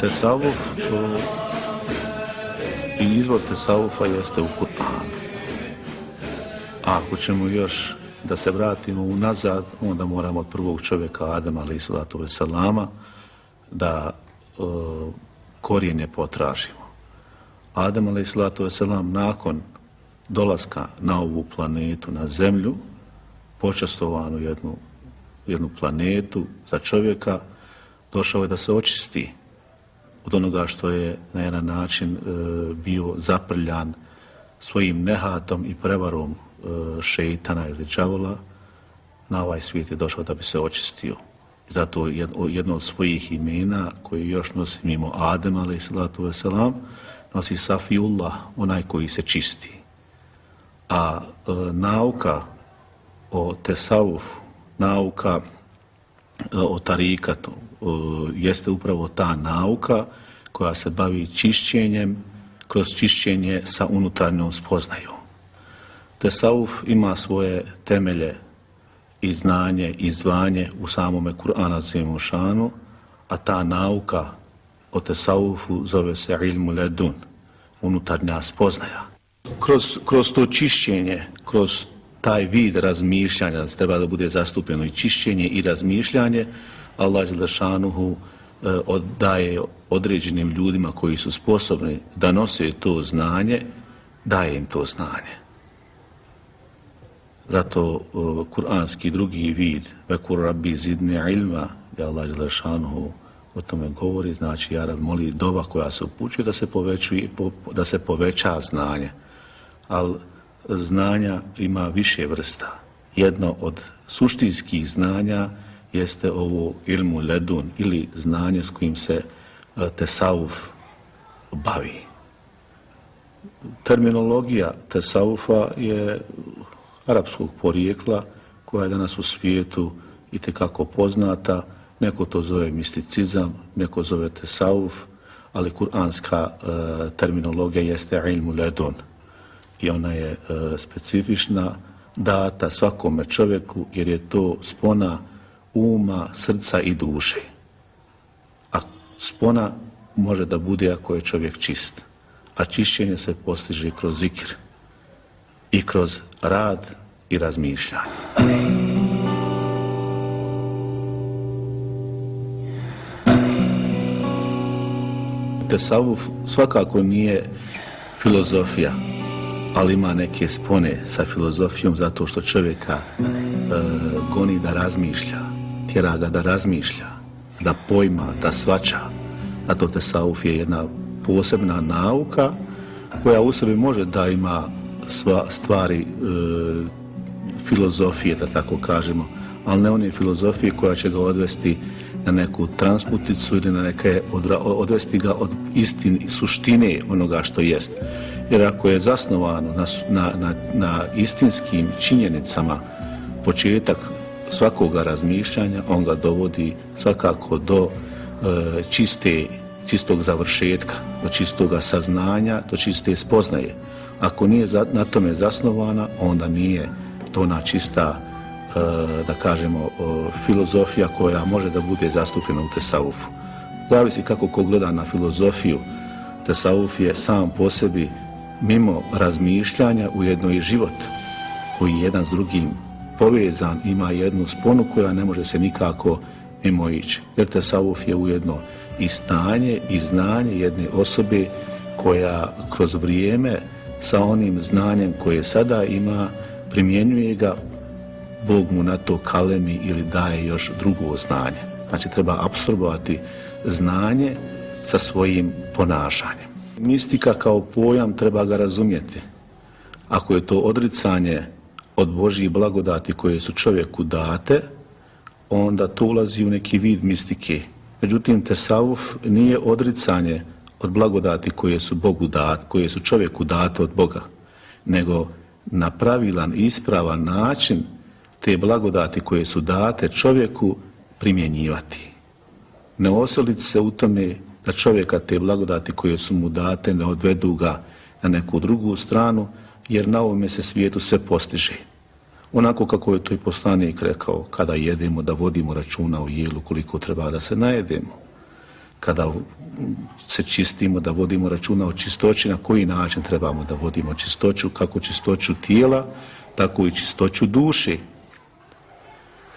Tesavuf i izvor tesaufa jeste u Kur'anu. A ako ćemo još da se vratimo unazad, onda moramo od prvog čovjeka Adama alejhi salatu vesselama da korijenje potražimo. Adam alejhi salatu vesselam nakon dolaska na ovu planetu, na zemlju, počastovanu jednu planetu za čovjeka, došao je da se očisti od onoga što je na jedan način bio zaprljan svojim nehatom i prevarom šeitana ili đavola. Na ovaj svijet je došao da bi se očistio. Zato jedno od svojih imena koje još nosi mimo Adema alejhi salatu vesselam nosi Safiullah, onaj koji se čisti. A nauka o tesaufu, nauka o tarikatu jeste upravo ta nauka koja se bavi čišćenjem kroz čišćenje sa unutarnjom spoznajom. Tesauf ima svoje temelje i znanje i zvanje u samome Kur'anu azimut šanu, a ta nauka o tesaufu zove se ilmu ledun, unutarnja spoznaja. Kroz to čišćenje, kroz taj vid razmišljanja, treba da bude zastupljeno i čišćenje i razmišljanje, Allah dželešanuhu daje određenim ljudima koji su sposobni da nose to znanje, daje im to znanje. Zato kuranski drugi vid vekur rabbi zidni ilma, gdje Allah dželešanuhu o tome govori, znači Jarab moli dova koja se upućuje da se poveća znanje. Ali znanja ima više vrsta. Jedno od suštinskih znanja jeste ovo ilmu ledun ili znanje s kojim se tesauf bavi. Terminologija tesaufa je arapskog porijekla koja je danas u svijetu itekako poznata. Neko to zove misticizam, neko zove tesauf, ali kuranska terminologija jeste ilmu ledun. I ona je specifična, data svakome čovjeku jer je to spona uma, srca i duše. A spona može da bude ako je čovjek čist. A čišćenje se postiže kroz zikr i kroz rad i razmišljanje. Tesavuf svakako nije filozofija, ali ima neke spone sa filozofijom zato što čovjeka goni da razmišlja, tjera ga da razmišlja, da pojma, da shvaća. Zato tesauf je jedna posebna nauka koja u sebi može da ima stvari filozofije, da tako kažemo, ali ne one filozofije koja će ga odvesti na neku transputicu ili na neke, odvesti ga od istine i suštine onoga što jest. Jer ako je zasnovano na istinskim činjenicama početak svakoga razmišljanja, on ga dovodi svakako do čistog završetka, do čistoga saznanja, do čiste spoznaje. Ako nije na tome zasnovana, onda nije to ona čista, da kažemo, filozofija koja može da bude zastupljena u tesaufu. Zavisi kako ko gleda na filozofiju. Tesauf je sam po sebi, mimo razmišljanja, ujedno i život koji je jedan s drugim povezan, ima jednu sponu koja ne može se nikako mimo ići. Jer tesauf je ujedno i stanje i znanje jedne osobe koja kroz vrijeme sa onim znanjem koje sada ima primjenjuje ga, Bog mu na to kalemi ili daje još drugo znanje. Znači treba apsorbovati znanje sa svojim ponašanjem. Mistika kao pojam treba ga razumjeti. Ako je to odricanje od Božjih blagodati koje su čovjeku date, onda to ulazi u neki vid mistike. Međutim, tesavuf nije odricanje od blagodati koje su Bogu date, koje su čovjeku date od Boga, nego na pravilan i ispravan način te blagodati koje su date čovjeku primjenjivati. Ne oseliti se u tome da čovjeka te blagodati koje su mu date ne odvedu ga na neku drugu stranu, jer na ovome se svijetu sve postiže. Onako kako je to i poslanik rekao, kada jedemo da vodimo računa o jelu koliko treba da se najedemo. kada se čistimo, da vodimo računa o čistoći, na koji način trebamo da vodimo čistoću, kako čistoću tijela, tako i čistoću duše.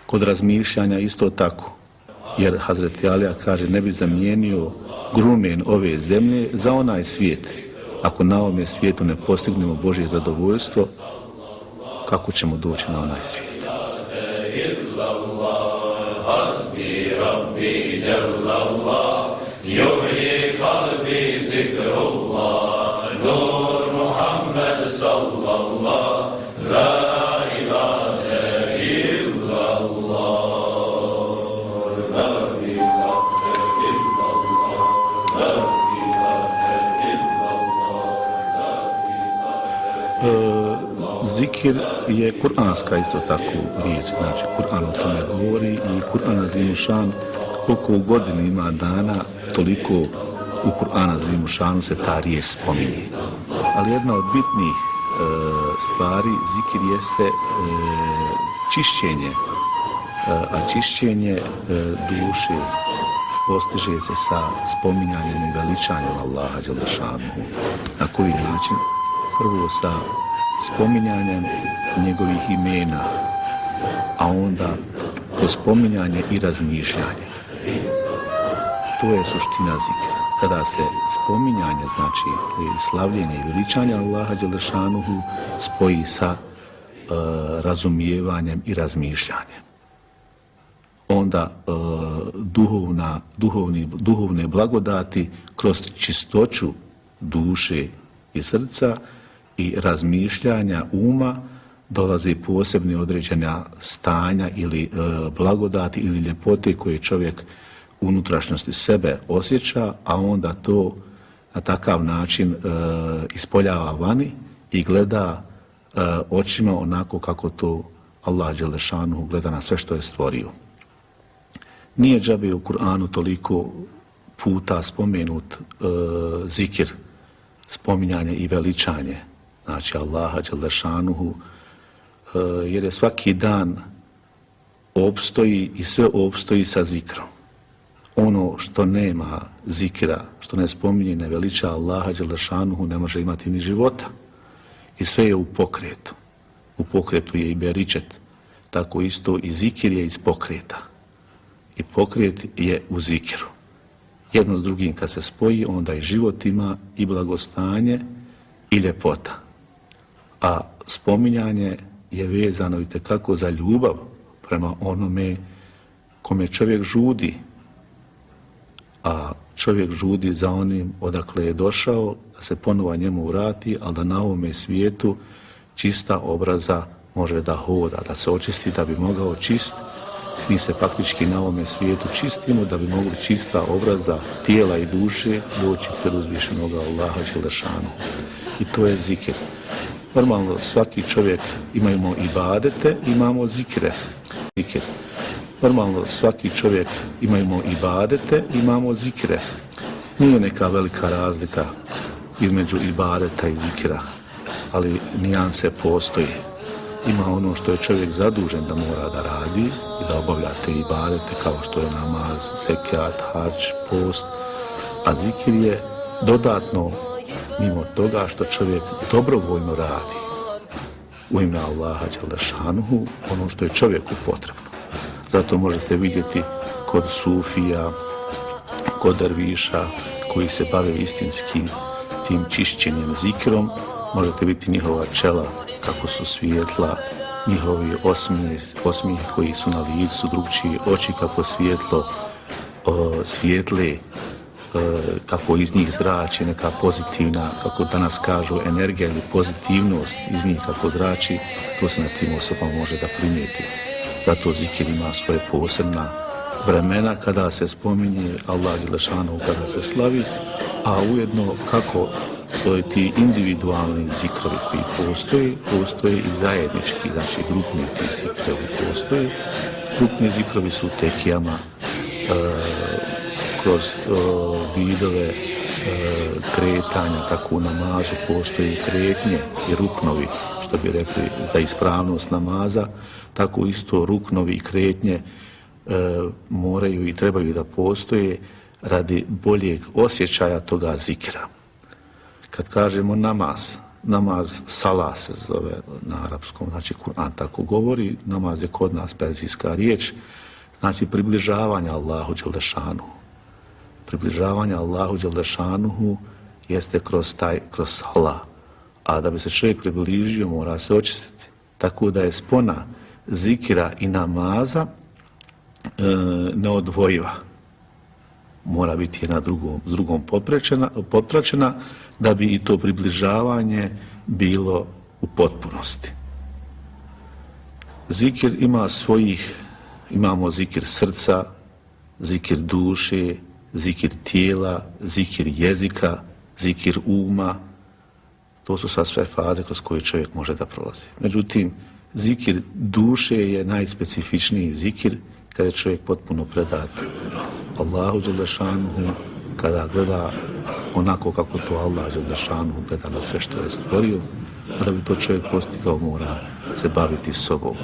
Kod razmišljanja isto tako, jer Hazreti Alija kaže ne bi zamijenio grumen ove zemlje za onaj svijet. Ako na ovome svijetu ne postignemo Božje zadovoljstvo, kako ćemo doći na onaj svijet? Zikir je kuranska isto tako riječ, znači Kur'an o tome govori i Kur'an Azimušan koliko u godini ima dana, toliko u Kur'an Azimušanu se ta riječ spominje. Ali jedna od bitnih stvari zikir jeste čišćenje, a čišćenje duše postiže se sa spominjanjem i veličanjem Allaha Đelešanuhu. Na koji način? Prvo sa spominjanjem njegovih imena, a onda kroz spominjanje i razmišljanje. To je suština zikra. Kada se spominjanje, znači slavljenje i veličanje Allaha Đelešanuhu spoji sa razumijevanjem i razmišljanjem. Onda duhovne blagodati kroz čistoću duše i srca i razmišljanja uma dolaze posebne određena stanja ili blagodati ili ljepote koje čovjek u unutrašnjosti sebe osjeća, a onda to na takav način ispoljava vani i gleda očima onako kako to Allah Đelešanuhu gleda na sve što je stvorio. Nije džabe u Kur'anu toliko puta spomenut zikir, spominjanje i veličanje, znači Allaha Đelešanuhu, jer je svaki dan opstoji i sve opstoji sa zikrom. Ono što nema zikra, što ne spominje, ne veliča Allaha Đelešanuhu, ne može imati ni života. I sve je u pokretu. U pokretu je i beričet, tako isto i zikir je iz pokreta. I pokret je u zikiru. Jedno s drugim kad se spoji, onda i život ima i blagostanje i ljepota. A spominjanje je vezano itekako za ljubav prema onome kome čovjek žudi. A čovjek žudi za onim odakle je došao, da se ponovo njemu vrati, ali da na ovome svijetu čista obraza može da hoda, da se očisti, da bi mogao čist. Mi se faktički na ovome svijetu čistimo da bi mogli čista obraza tijela i duše doći pred uzvišenog Allaha Đelešanu. I to je zikir. Normalno svaki čovjek imamo ibadete, imamo zikre. Zikir. Normalno svaki čovjek imamo ibadete, imamo zikre. Nije neka velika razlika između ibadeta i zikra, ali nijanse postoji. Ima ono što je čovjek zadužen da mora da radi i da obavlja te ibadete kao što je namaz, zekat, hadž, post, a zikir je dodatno mimo toga što čovjek dobrovoljno radi u ime Allaha Đelešanuhu, ono što je čovjeku potrebno. Zato možete vidjeti kod sufija, kod derviša koji se bave istinskim tim čišćenjem zikrom, možete vidjeti njihova čela kako su svijetla, njihovi osmijeh koji su na licu, drugčije oči kako svijetle, kako iz njih zrači neka pozitivna, kako danas kažu, energija ili pozitivnost iz njih kako zrači, to se na tim osobama može da primijeti. Zato zikir ima svoje posebna vremena kada se spominje Allah Đelešanu, kada se slavi, a ujedno kako ti individualni zikrovi koji postoje i zajednički, znači grupni ti zikrovi postoje. Grupni zikrovi su tekijama kroz vidove kretanja, kako u namazu postoji kretnje i ruknovi, što bi rekli za ispravnost namaza, tako isto ruknovi i kretnje moraju i trebaju da postoje radi boljeg osjećaja toga zikra. Kad kažemo namaz sala se zove na arapskom, znači Kur'an tako govori, namaz je kod nas perzijska riječ, znači približavanje Allahu dželešanu. Približavanje Allahu dželešanuhu jeste kroz sala. A da bi se čovjek približio, mora se očistiti. Tako da je spona zikira i namaza neodvojiva. Mora biti jedna drugom popraćena da bi i to približavanje bilo u potpunosti. Zikir ima imamo zikir srca, zikir duše, zikir tijela, zikir jezika, zikir uma. To su sad sve faze kroz koje čovjek može da prolazi. Međutim, zikir duše je najspecifičniji zikir kada je čovjek potpuno predat Allahu dželešanuhu, kada gleda onako kako to Allah dželešanuhu gleda na sve što je stvorio, da bi to čovjek postigao mora se baviti sobom.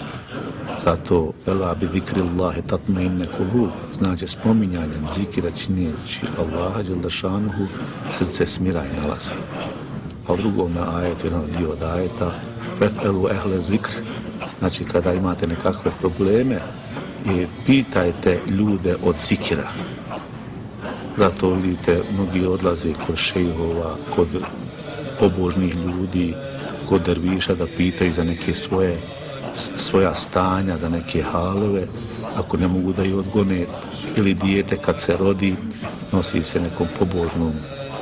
Zato ela bi zikrillahi tatma'inne kulub, znači spominjanjem zikira čineći Allaha dželešanuhu srce smira i nalazi. A u drugom na ajetu, jedan dio od ajeta, fet'elu ehle zikr, znači kada imate nekakve probleme, pitajte ljude od zikira. Zato vidite, mnogi odlaze kod šejhova, kod pobožnih ljudi, kod derviša da pitaju za neke svoja stanja, za neke halove, ako ne mogu da ih odgone, ili dijete kad se rodi, nosi se nekom pobožnom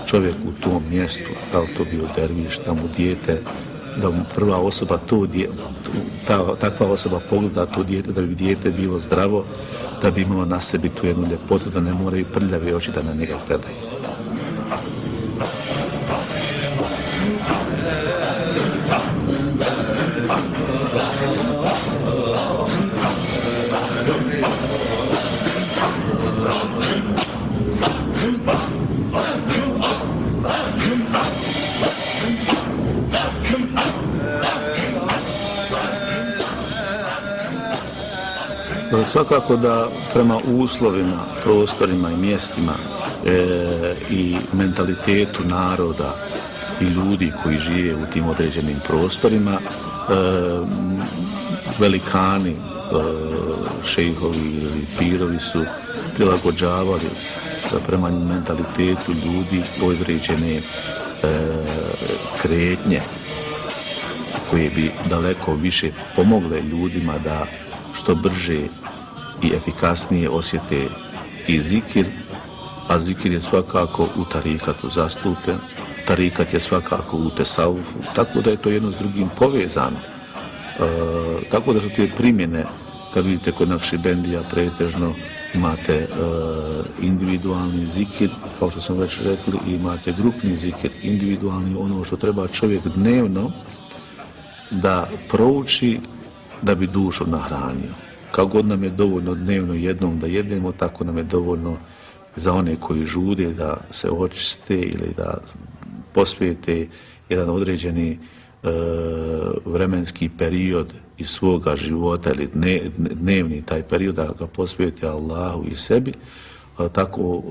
čovjeku u tom mjestu, da li to bio derviš, da mu dijete, da mu prva osoba takva osoba pogleda to dijete, da bi dijete bilo zdravo, da bi imalo na sebi tu jednu ljepotu, da ne moraju prljave oči da na njega gledaju. Svakako da prema uslovima, prostorima i mjestima i mentalitetu naroda i ljudi koji žive u tim određenim prostorima, velikani, šejhovi ili pirovi su prilagođavali prema mentalitetu ljudi određene kretnje koje bi daleko više pomogle ljudima da što brže i efikasnije osjete i zikir, a zikir je svakako u tarikatu zastupen, tarikat je svakako u tesaufu, tako da je to jedno s drugim povezano. Tako da su te primjene, kad vidite kod Nakšibendija pretežno imate individualni zikir, kao što smo već rekli, i imate grupni zikir, individualni, ono što treba čovjek dnevno da prouči da bi dušu nahranio. Kao god nam je dovoljno dnevno jednom da jedemo, tako nam je dovoljno za one koji žude da se očiste ili da posvijete jedan određeni vremenski period iz svoga života ili dnevni taj period da ga posvijete Allahu i sebi. Tako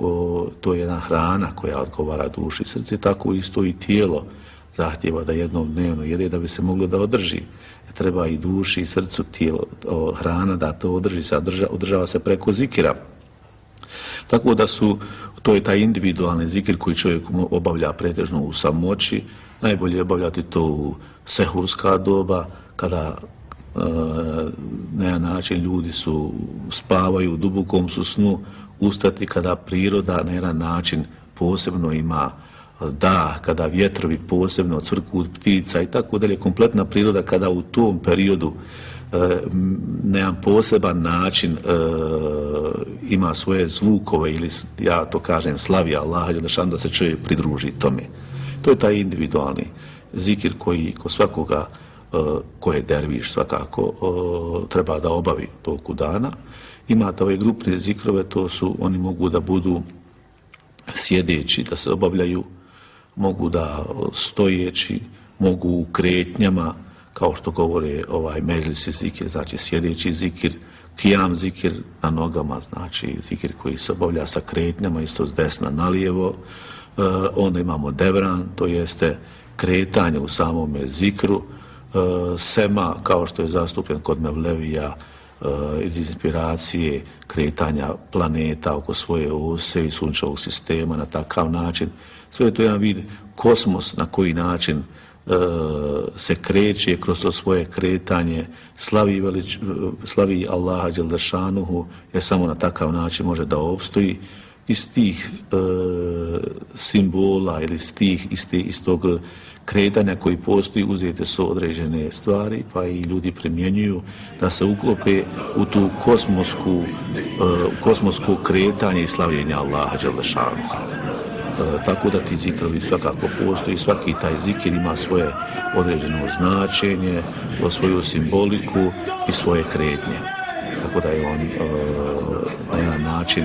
to je jedna hrana koja odgovara duši i srci, tako isto i tijelo zahtjeva da jednom dnevno jede da bi se moglo da održi. Treba i duši i srcu tijelo, hrana da to održava se preko zikira. Tako da to je taj individualni zikir koji čovjek obavlja pretežno u samoći, najbolje je obavljati to u sehurska doba, kada na jedan način ljudi spavaju, u dubokom su snu, ustati kada priroda na jedan način posebno ima kada vjetrovi posebno cvrku ptica i tako dalje, kompletna priroda kada u tom periodu na jedan poseban način ima svoje zvukove ili, ja to kažem, slavi Allaha dželešanu, da se čovjek pridruži tome. To je taj individualni zikir koji kod svakoga ko je derviš svakako treba da obavi toku dana. Imate ove grupne zikrove, oni mogu da budu sjedeći, da se obavljaju, mogu da stojeći, mogu u kretnjama, kao što govore međlisi zikir, znači sjedeći zikir, Kijam zikir na nogama, znači zikir koji se obavlja sa kretnjama, isto s desna na lijevo. Onda imamo devran, to jeste kretanje u samome zikru. Sema, kao što je zastupljen kod Mevlevija, iz inspiracije kretanja planeta oko svoje ose i sunčevog sistema na takav način. Sve je to jedan vid kosmos na koji način se kreće kroz to svoje kretanje, slavi Allaha dželdašanuhu, jer samo na takav način može da opstoji. Iz tih simbola ili iz tog kretanja koji postoji uzete su određene stvari, pa i ljudi primjenjuju da se uklope u tu kosmosku kretanje i slavljenja Allaha dželdašanuhu. Tako da ti zikrovi svakako postoji, svaki taj zikir ima svoje određeno značenje, svoju simboliku i svoje kretnje. Tako da je on na jedan način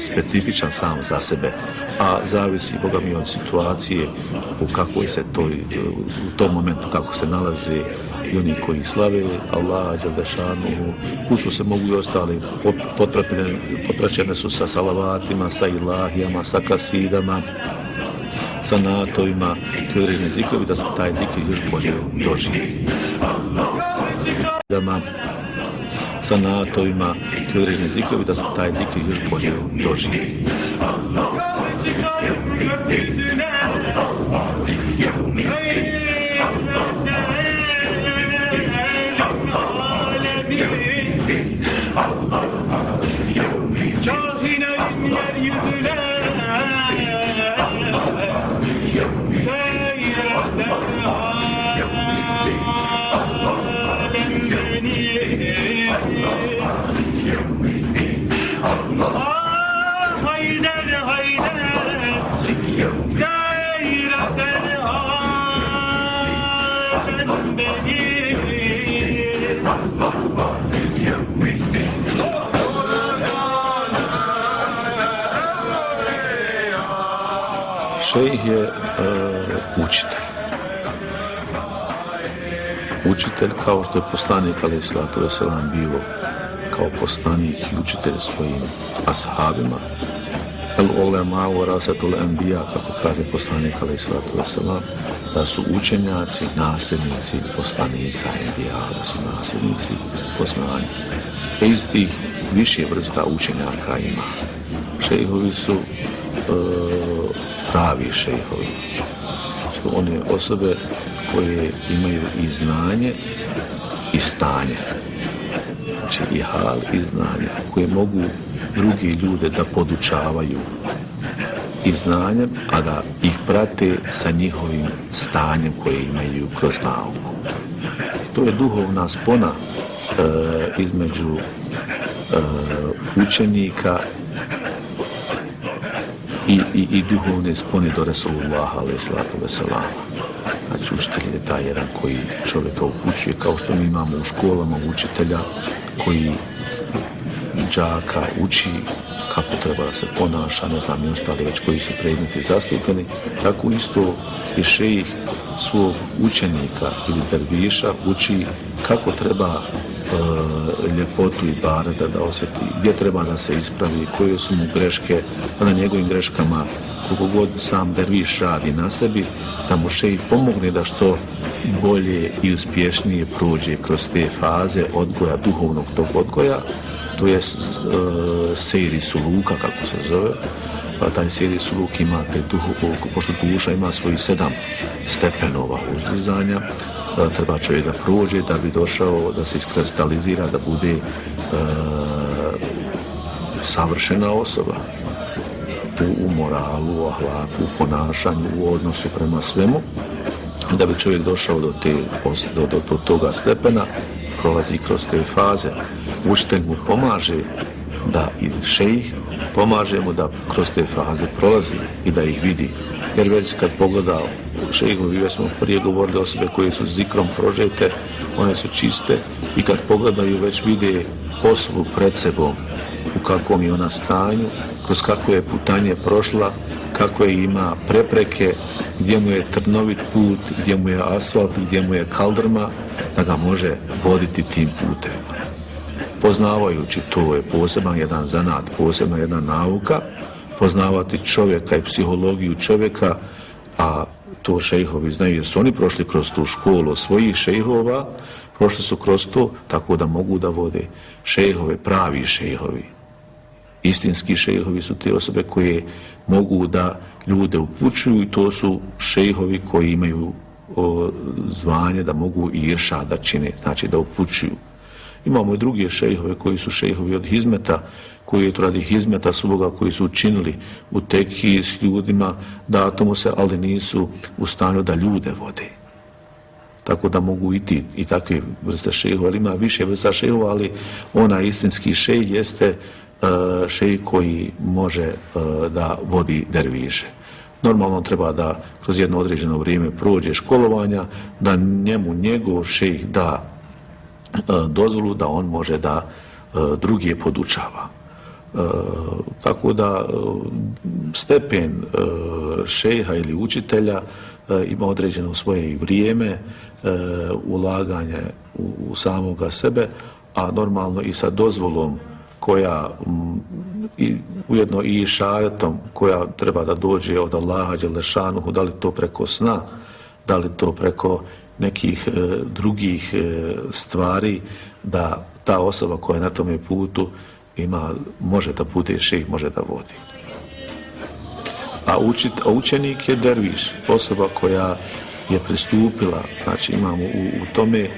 specifičan sam za sebe, a zavisi, Boga mi, od situacije u kakvoj se u tom momentu kako se nalaze i oni koji slave Allaha dželdašanuhu. Tu su se mogu i ostali, popraćene su sa salavatima, sa ilahijama, sa kasidama, sa natovima, ti određeni zikrovi, da se taj zikr još bolje doživi. Sa natovima, ti određeni zikrovi, da se taj zikr još bolje doživi. Šejh je učitelj. Učitelj kao što je poslanik alejhi selatu vesselam bio kao poslanik i učitelj svojim ashabima. El ulema warasatul anbiya, kako kaže poslanik alejhi selatu vesselam, da su učenjaci nasljednici poslanika, da su nasljednici poznanja. Iz tih više vrsta učenjaka ima. Šejhovi su pravi šejhovi. Su one osobe koje imaju i znanje i stanje. Znači i hal i znanje, koje mogu drugi ljude da podučavaju i znanjem, a da ih prate sa njihovim stanjem koje imaju kroz nauku. To je duhovna spona između učenika i duhovne spone do Resulullaha alejhi selatu vesselam. Znači učitelj je taj jedan koji čovjeka upućuje, kao što mi imamo u školama učitelja koji đaka uči kako treba da se ponaša, ne znam, i ostali već koji su predmeti zastupeni, tako isto i šejih svog učenika ili derviša uči kako treba ljepotu i bareta da osjeti, gdje treba da se ispravi, koje su mu greške, pa na njegovim greškama, koliko god sam derviš radi na sebi, da mu šejih pomogne da što bolje i uspješnije prođe kroz te faze odgoja, duhovnog tog odgoja. To je sejri suluka, kako se zove. Pa taj sejri suluk ima pošto duša ima svojih 7 stepenova uzdizanja, treba čovjek da prođe da bi došao da se iskristalizira, da bude savršena osoba u moralu, u ahlaku, u ponašanju, u odnosu prema svemu. Da bi čovjek došao do toga stepena, prolazi kroz te faze. Učitelj mu pomaže da i šejih pomaže mu da kroz te faze prolazi i da ih vidi. Jer već kad pogleda šejhovi, već smo prije govorili, osobe koje su zikrom prožete, one su čiste i kad pogledaju već vide osobu pred sebom, u kakvom je ona stanju, kroz kakvo je putanje prošla, kako je ima prepreke, gdje mu je trnovit put, gdje mu je asfalt, gdje mu je kaldrma, da ga može voditi tim putem. poznavajući to je poseban jedan zanat, posebna jedna nauka, poznavati čovjeka i psihologiju čovjeka, a to šejhovi znaju jer su oni prošli kroz tu školu svojih šejhova, prošli su kroz to tako da mogu da vode šejhove, pravi šejhovi. Istinski šejhovi su te osobe koje mogu da ljude upućuju i to su šejhovi koji imaju zvanje da mogu i iršad da čine, znači da upućuju. Imamo i druge šejhove koji su šejhovi od hizmeta, koji to radi hizmeta svoga, koji su učinili u tekiji s ljudima, datomu se, ali nisu u stanju da ljude vode. Tako da mogu i takve vrste šejhova, ali ima više vrsta šejhova, ali ona istinski šejh jeste šejh koji može da vodi derviše. Normalno treba da kroz jedno određeno vrijeme prođe školovanja, da njegov šejh da dozvolu da on može da druge podučava. Tako da stepen šejha ili učitelja ima određeno svoje vrijeme, ulaganje u samoga sebe, a normalno i sa dozvolom koja ujedno i šaretom koja treba da dođe od Allaha dželešanuhu, da li to preko sna, da li to preko nekih drugih stvari, da ta osoba koja je na tome putu može da bude šejh, može da vodi. A učenik je derviš, osoba koja je pristupila, znači imamo u tome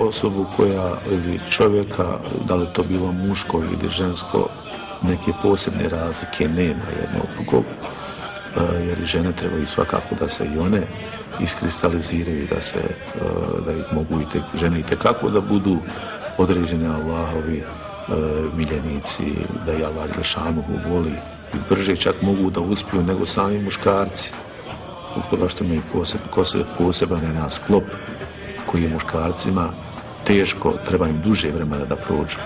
osobu koja, ili čovjeka, da li to bilo muško ili žensko, neke posebne razlike nema jedno od drugog, jer i žene trebaju svakako da se i one iskristaliziraju, da mogu žene itekako da budu određene Allahovi miljenici, da je Allah dželešanuhu voli i brže čak mogu da uspiju nego sami muškarci. Zbog toga što imaju poseban jedan sklop koji je muškarcima teško, treba im duže vremena da prođu.